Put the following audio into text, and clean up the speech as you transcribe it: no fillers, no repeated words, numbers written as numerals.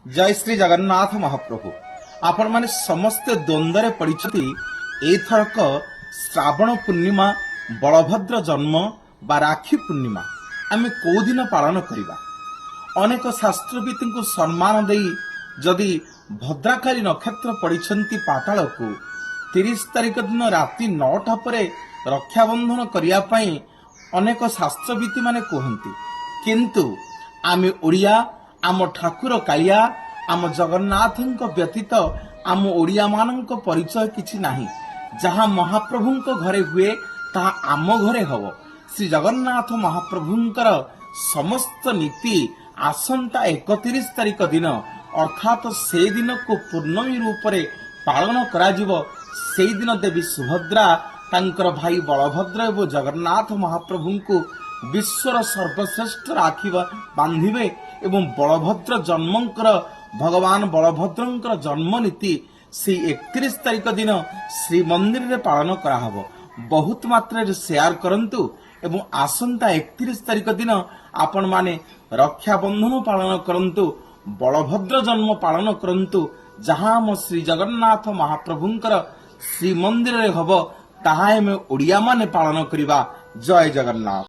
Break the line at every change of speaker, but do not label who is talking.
जय श्री जगन्नाथ महाप्रभु। आपण माने समस्त द्वंद्व पड़ती एथरक श्रावण पूर्णिमा बलभद्र जन्म बा राखी पूर्णिमा आमे को दिन पालन करिबा। अनेक शास्त्रविद को सम्मान देई जदि भद्राकाली नक्षत्र पड़िछंती पाताल को 30 तारिख दिन राति 9टा परे रक्षाबंधन करिया पई अनेक शास्त्रविद माने कहंती, किंतु आमे ओडिया आम ठाकुर कालिया आम जगन्नाथ व्यतीत आम ओडिया मानक परिचय किछि नाही। जहाँ महाप्रभुंक घरे हुए ताहा आम घरे हब। श्री जगन्नाथ महाप्रभुंकर समस्त नीति आसंता 31 तारिख दिन अर्थात से दिन को पूर्णमी रूप से पालन कराजिबो। से दिन देवी सुभद्रा तांकर भाई बलभद्र एवं जगन्नाथ महाप्रभु को विश्वर सर्वश्रेष्ठ राखी बांधिबे एवं बलभद्र जन्मंकर भगवान बलभद्रंकर जन्म नीति से 31 तारिख दिन श्री मंदिर रे पालन कराहब। बहुत मात्रा रे शेयर करंतु एवं आसंता 31 तारिख दिन आपण माने रक्षाबंधन पालन करंतु, बलभद्र जन्म पालन करंतु। जहाँ हम श्री जगन्नाथ महाप्रभुंकर श्री मंदिर रे हब ताहा एमे ओडिया माने पालन करिबा। जय जगन्नाथ।